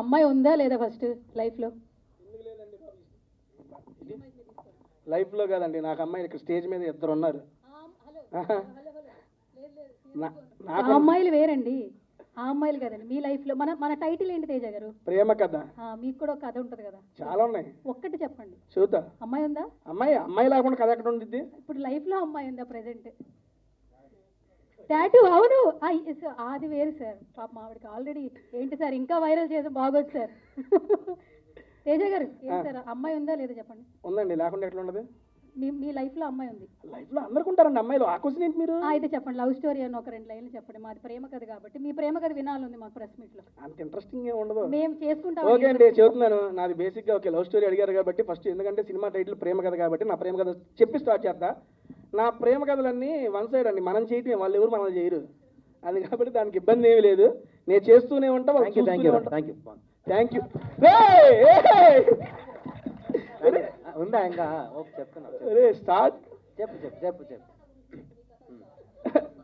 అమ్మాయి ఉందా లేదా ఫస్ట్ లైఫ్లో? లైఫ్లో కాదండి, నాకు అమ్మాయి ఇక్కడ స్టేజ్ మీద ఇద్దరు ఉన్నారు. ఆ అమ్మాయిలు వేరండి, ఆ అమ్మాయిలు కదండి మీ లైఫ్లో. మన మన టైటిల్ ఏంటి తేజ గారు? ప్రేమ కథ. మీకు కూడా ఒక కథ ఉంటుంది కదా? చాలా ఉన్నాయి. ఒక్కటి చెప్పండి. చూద్దా. అమ్మాయి ఉందా? అమ్మాయి లేకుండా కథ ఎక్కడ ఉంటుంది? ఇప్పుడు లైఫ్లో అమ్మాయి ఉందా ప్రెసెంట్? టాటూ, అవును. అది వేరు సార్. పాప ఆవిడకి ఆల్రెడీ ఏంటి సార్ ఇంకా వైరల్ చేసి బాగోదు సార్. తేజ గారు ఏంటి సార్, అమ్మాయి ఉందా లేదా చెప్పండి. ఉందండి, లేకుండా ఎట్లా ఉండదు? మీ లైఫ్లో అమ్మాయి ఉంది? లైఫ్లో అందరికి ఉంటారండి అమ్మాయిలు. ఆ క్వశ్చన్ ఏంటి మీరు? అయితే చెప్పండి, లవ్ స్టోరీ అని ఒక 2 లైన్లు చెప్పండి. మాది ప్రేమ కథ కాబట్టి మీ ప్రేమ కథ వినాలంది మాకు ప్రెస్ మీట్లో. అంత ఇంట్రెస్టింగ్ ఏమి ఉండదు. మేము చేసుకుంటాం. ఓకే అండి, చెబుతున్నాను. నాది బేసిక్గా ఓకే, లవ్ స్టోరీ అడిగారు కాబట్టి ఫస్ట్, ఎందుకంటే సినిమా టైటిల్ ప్రేమ కథ కాబట్టి నా ప్రేమ కథ చెప్పి స్టార్ట్ చేస్తా. నా ప్రేమ కథలన్నీ వన్ సైడ్ అండి, మనం చేయటం, వాళ్ళు ఎవరు మనం చేయరు. అది కాబట్టి దానికి ఇబ్బంది ఏమీ లేదు. నేను చేస్తూనే ఉంటా. Thank you. ఉందా ఇంకా? చెప్తున్నా. స్టార్ట్. చెప్పు.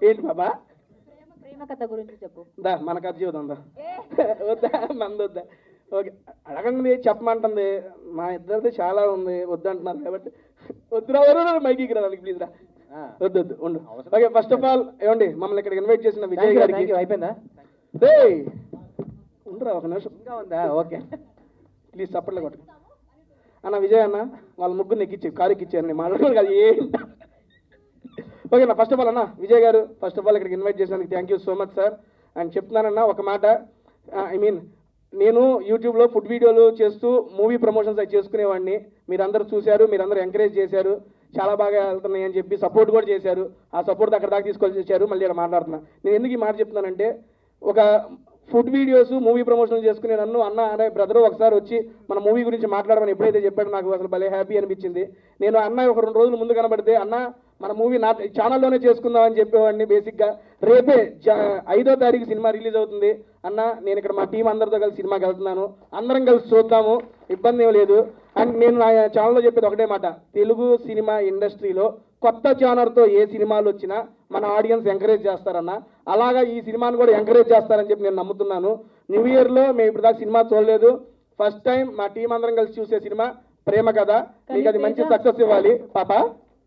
ఏంటి బాబా? ప్రేమ కథ గురించి చెప్పు. దా మన కథ చూద్దాం. వద్దా మంది వద్దా? ఓకే, అడగండి, చెప్పమంటుంది. మా ఇద్దరిది చాలా ఉంది, వద్దంటున్నారు కాబట్టి వద్దురా, మైకి రాదానికి ప్లీజ్ రా. వద్దు ఉండు. ఓకే, ఫస్ట్ ఆఫ్ ఆల్ ఏమండి, మమ్మల్ని ఇక్కడికి ఇన్వైట్ చేసిన విజయ్ గారికి. అయిపోయిందా? ఉండరా ఒక నిమిషం. ఇంకా ఉందా? ఓకే ప్లీజ్ సపోర్ట్లో కొట్టు అన్న. విజయ్ అన్న వాళ్ళ ముగ్గురు ఎక్కిచ్చి కారు ఎక్కిచ్చారు, నేను మాట్లాడుకోవాలి కదా ఏంటి. ఓకే నా, ఫస్ట్ ఆఫ్ ఆల్ అన్న విజయ్ గారు, ఫస్ట్ ఆఫ్ ఆల్ ఇక్కడికి ఇన్వైట్ చేసినందుకు thank you so much sir. And చెప్తున్నానన్నా ఒక మాట, నేను యూట్యూబ్లో ఫుడ్ వీడియోలు చేస్తూ మూవీ ప్రమోషన్స్ అవి చేసుకునేవాడిని. మీరందరూ చూశారు, మీరందరూ ఎంకరేజ్ చేశారు, చాలా బాగా వెళ్తున్నాయి అని చెప్పి సపోర్ట్ కూడా చేశారు. ఆ సపోర్ట్ అక్కడ దాకా తీసుకొచ్చి చేశారు. మళ్ళీ ఇక్కడ మాట్లాడుతున్నా. నేను ఎందుకు ఈ మాట చెప్తున్నానంటే, ఒక ఫుడ్ వీడియోస్ మూవీ ప్రమోషన్లు చేసుకునే నన్ను అన్న అనే బ్రదర్ ఒకసారి వచ్చి మన మూవీ గురించి మాట్లాడమని ఎప్పుడైతే చెప్పాడో నాకు అసలు భలే హ్యాపీ అనిపించింది. నేను అన్న ఒక 2 రోజులు ముందు కనబడితే, అన్న మన మూవీ నా ఛానల్లోనే చేసుకుందాం అని చెప్పేవాడిని. బేసిక్గా రేపే 5వ తారీఖు సినిమా రిలీజ్ అవుతుంది అన్న, నేను ఇక్కడ మా టీం అందరితో కలిసి సినిమాకి వెళ్తున్నాను, అందరం కలిసి చూద్దాము, ఇబ్బంది ఏం లేదు. అండ్ నేను నా ఛానల్లో చెప్పేది ఒకటే మాట, తెలుగు సినిమా ఇండస్ట్రీలో కొత్త జానర్తో ఏ సినిమాలు వచ్చినా మన ఆడియన్స్ ఎంకరేజ్ చేస్తారన్న, అలాగా ఈ సినిమాను కూడా ఎంకరేజ్ చేస్తారని చెప్పి నేను నమ్ముతున్నాను. న్యూ ఇయర్లో మేము ఇప్పుడు దాకా సినిమా చూడలేదు, ఫస్ట్ టైం మా టీం అందరం కలిసి చూసే సినిమా ప్రేమ కథ. మీకు అది మంచి సక్సెస్ ఇవ్వాలి పాప.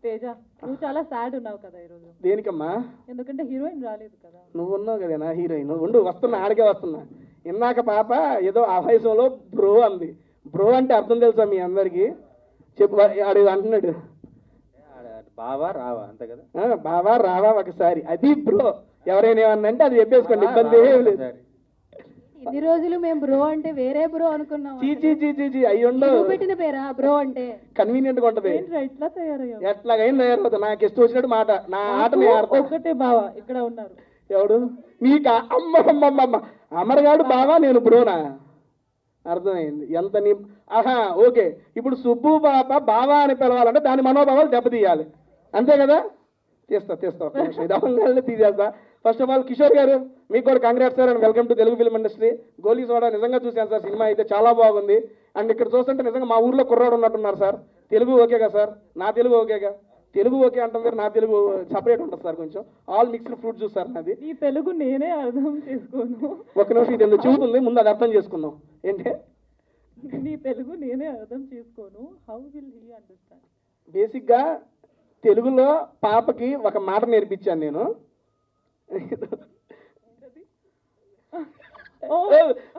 తేజ, నువ్వు చాలా సాడ్ ఉన్నావు కదా ఈరోజు. దేనికమ్మా? ఎందుకంటే హీరోయిన్ రాలేదు కదా. నువ్వు ఉన్నావు కదా నా హీరోయిన్. ఉండు, వస్తున్నా, ఆడికే వస్తున్నా. ఇందాక పాప ఏదో ఆవేశంలో బ్రో అంది. బ్రో అంటే అర్థం తెలుసా మీ అందరికి? చెప్పు. ఆడు అంటున్నాడు బావా రావా, అంతే కదా? బావా రావా ఒకసారి, అది బ్రో. ఎవరైనా ఏమన్నా అంటే అది చెప్పేసుకోండి, ఇబ్బంది ఏం లేదు. ఇన్ని రోజులు మేము బ్రో అంటే వేరే బ్రో అనుకున్నాం. చీ అయ్యుండవు, పెట్టిన పేరా బ్రో అంటే? కన్వీనియంట్ గా ఉంటది. ఎట్లా తయారయ్యా? ఎట్లాగైనా తయారవుతుంది. నాకు ఇష్టం వచ్చినట్టు మాట, నా ఆటని ఒక్కటే బావా ఇక్కడ ఉన్నారు. ఎవడు నీకు? అమ్మ అమరగాడు బావా, నేను బ్రోనా? అర్థమైంది ఎంత నీ. ఆహా ఓకే, ఇప్పుడు సుబ్బు పాప బావా అని పిలవాలంటే దాని మనోభావాలు దెబ్బతీయాలి, అంతే కదా? తీస్తా ఇది తీసేస్తా. ఫస్ట్ ఆఫ్ ఆల్ కిషోర్ గారు, మీకు కూడా congrats sir and welcome to Telugu film industry. Goli soda నిజంగా చూశాను సార్, సినిమా అయితే చాలా బాగుంది. అండ్ ఇక్కడ చూస్తుంటే నిజంగా మా ఊర్లో కుర్రాడు ఉన్నట్టున్నారు సార్. తెలుగు ఓకేగా సార్? నా తెలుగు ఓకేగా? తెలుగు ఓకే అంటాం సార్, నా తెలుగు సపరేట్ ఉంటుంది సార్, కొంచెం all mixed fruit juice sir నాది. ఈ తెలుగు నేనే అర్థం చేసుకోను. ఒక నిమిషం, ఇది ఎందుకు చెబుతుంది, ముందు అది అర్థం చేసుకుందాం. ఏంటి నీ తెలుగు నేనే అర్థం చేసుకోను, హౌ విల్ హీ అండర్స్టాండ్? బేసిక్గా తెలుగులో పాపకి ఒక మాట నేర్పించాను నేను.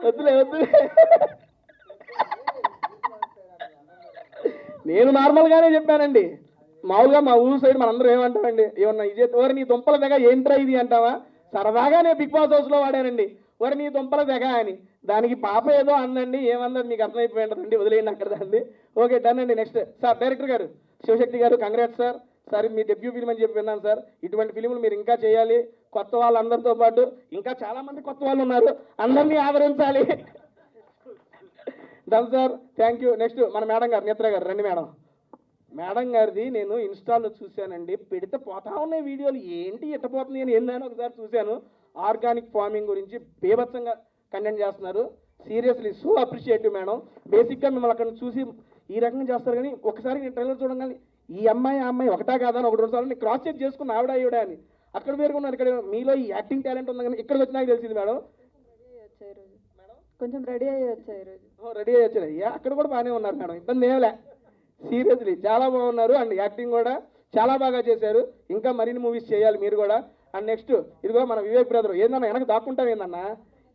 వద్దులే నేను నార్మల్గానే చెప్పానండి. మామూలుగా మా ఊరు సైడ్ మనందరం ఏమంటామండి, ఏమన్నా ఇదే ఓరి నీ దుంపల తెగ ఏంట్రా ఇది అంటావా? సరదాగా నేను బిగ్ బాస్ హౌస్లో వాడానండి, ఓరి నీ దుంపల తెగ అని. దానికి పాప ఏదో అందండి, ఏమన్నది మీకు అర్థమైపోయి ఉంటుందండి, వదిలేయండి అక్కడ దాన్ని. ఓకే డన్ అండి. నెక్స్ట్ సార్ డైరెక్టర్ గారు శివశక్తి గారు, కంగ్రాట్స్ సార్. సార్ మీ డెబ్యూ ఫిల్మ్ అని చెప్పి విన్నాను సార్. ఇటువంటి ఫిలింలు మీరు ఇంకా చేయాలి, కొత్త వాళ్ళందరితో పాటు ఇంకా చాలా మంది కొత్త వాళ్ళు ఉన్నారు, అందరినీ ఆదరించాలి. Done sir, thank you. Next మన మేడం గారు, నేత్ర గారు రండి. మేడం గారిది నేను ఇన్స్టాల్లో చూశానండి, పెడితే పోతా ఉన్నాయి వీడియోలు, ఏంటి ఎట్టపోతుంది అని ఏందని ఒకసారి చూశాను. ఆర్గానిక్ ఫార్మింగ్ గురించి బేభత్సంగా కంటెంట్ చేస్తున్నారు. Seriously so appreciative madam. బేసిక్గా మిమ్మల్ని అక్కడ చూసి ఈ రకంగా చేస్తారు, కానీ ఒకసారి నేను ట్రైలర్ చూడగానే ఈ అమ్మాయి ఆ అమ్మాయి ఒకటా కాదా అని 1-2 సార్లు నేను క్రాస్ చెక్ చేసుకున్న ఆవిడ అని. అక్కడ పేరుకున్నారు, ఇక్కడ మీలో ఈ యాక్టింగ్ టాలెంట్ ఉంది కానీ ఇక్కడికి వచ్చినాక తెలిసింది మేడం. కొంచెం రెడీ అయ్యి వచ్చా ఈరోజు. రెడీ అయ్యొచ్చు అక్కడ కూడా బాగానే ఉన్నారు మేడం, ఇబ్బంది ఏమిలే. సీరియస్లీ చాలా బాగున్నారు అండ్ యాక్టింగ్ కూడా చాలా బాగా చేశారు. ఇంకా మరిన్ని మూవీస్ చేయాలి మీరు కూడా. అండ్ నెక్స్ట్ ఇదిగో మన వివేక్ బ్రదర్ ఏందన్నా వెనక దాక్కుంటాం ఏందన్నా,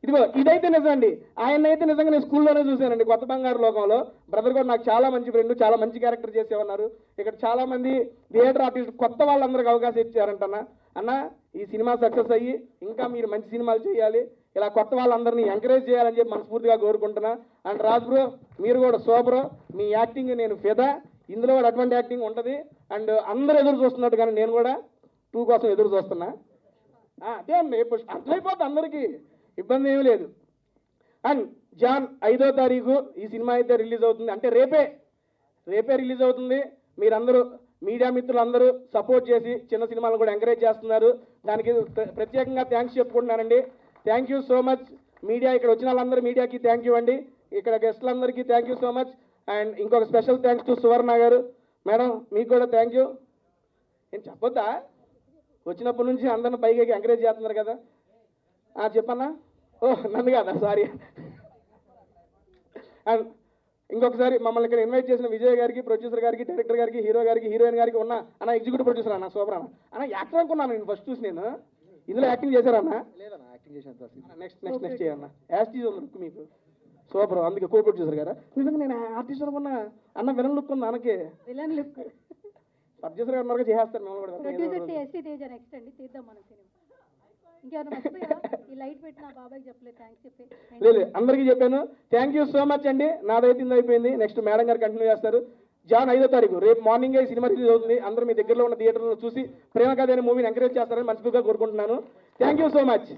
ఇదిగో ఇదైతే నిజం అండి. ఆయన అయితే నిజంగా నేను స్కూల్లోనే చూశానండి, కొత్త బంగారు లోకంలో. బ్రదర్ కూడా నాకు చాలా మంచి ఫ్రెండ్, చాలా మంచి క్యారెక్టర్ చేసేవన్నారు. ఇక్కడ చాలా మంది థియేటర్ ఆర్టిస్ట్ కొత్త వాళ్ళందరికీ అవకాశం ఇచ్చారంటన్నా. అన్న ఈ సినిమా సక్సెస్ అయ్యి ఇంకా మీరు మంచి సినిమాలు చేయాలి, ఇలా కొత్త వాళ్ళందరినీ ఎంకరేజ్ చేయాలని చెప్పి మనస్ఫూర్తిగా కోరుకుంటున్నా. అండ్ రాజ్ బ్రో మీరు కూడా సూపర్, మీ యాక్టింగ్ నేను ఫిదా, ఇందులో కూడా అటువంటి యాక్టింగ్ ఉంటుంది. అండ్ అందరూ ఎదురు చూస్తున్నట్టు కానీ నేను కూడా 2 కోసం ఎదురు చూస్తున్నా. అదే అండి అర్థమైపోతుంది అందరికీ, ఇబ్బంది ఏమీ లేదు. అండ్ జాన్ 5వ తారీఖు ఈ సినిమా అయితే రిలీజ్ అవుతుంది, అంటే రేపే రిలీజ్ అవుతుంది. మీరందరూ మీడియా మిత్రులందరూ సపోర్ట్ చేసి చిన్న సినిమాలను కూడా ఎంకరేజ్ చేస్తున్నారు, దానికి ప్రత్యేకంగా థ్యాంక్స్ చెప్పుకుంటున్నానండి. Thank you so much media, ఇక్కడ వచ్చిన వాళ్ళందరూ మీడియాకి థ్యాంక్ యూ అండి, ఇక్కడ గెస్టులందరికీ thank you so much. And ఇంకొక స్పెషల్ థ్యాంక్స్ టు సువర్ణ గారు మేడం, మీకు కూడా థ్యాంక్ యూ. నేను చెప్పొద్దా, వచ్చినప్పటి నుంచి అందరిని పైకి ఎంకరేజ్ చేస్తున్నారు కదా. చెప్పన్నా, నన్ను కాదా, సారీ. అండ్ ఇంకొకసారి మమ్మల్ని ఇక్కడ ఇన్వైట్ చేసిన విజయ్ గారికి, ప్రొడ్యూసర్ గారికి, డైరెక్టర్ గారికి, హీరో గారికి, హీరోయిన్ గారికి ఉన్న అన్న ఎగ్జిక్యూటివ్ ప్రొడ్యూసర్ అన్న సూపర్ అన్న యాక్టర్ అనుకున్నాను నేను ఫస్ట్ చూసి. నేను ఇందులో యాక్టింగ్ చేశారన్నా? లేదన్నా యాక్టింగ్ చేశాను. నెక్స్ట్ చేయన్నా, యాస్టీజ్ ఉంది లుక్ మీకు సూపర్, అందుకే కో ప్రొడ్యూసర్ గారా. నిజంగా నేను ఆర్టిస్ట్ అనుకున్నా, అన్న విలన్ లుక్ ఉంది అనకే, విలన్ లుక్. ప్రొడ్యూసర్ గారు మరొక చేస్తారు మిమ్మల్ని కూడా. ప్రొడ్యూసర్ ఎస్టీ తేజ నెక్స్ట్ అండి, తీద్దాం మన సినిమా. ఇంకెవరు మర్చిపోయారా? ఈ లైట్ పెట్టిన బాబాయ్కి చెప్పలేదు థ్యాంక్స్ చెప్పి. లేదు అందరికీ చెప్పాను, థ్యాంక్ యూ సో మచ్ అండి. నాదైతే ఇంది అయిపోయింది, నెక్స్ట్ మేడం గారు కంటిన్యూ చేస్తారు. జాన్ 5వ తారీఖు రేపు మార్నింగే ఈ సినిమా రిలీజ్ అవుతుంది. అందరూ మీ దగ్గరలో ఉన్న థియేటర్లో చూసి ప్రేమ కథ అనే మూవీని ఎంకరేజ్ చేస్తారని మనస్ఫూర్తిగా కోరుకుంటున్నాను. Thank you so much.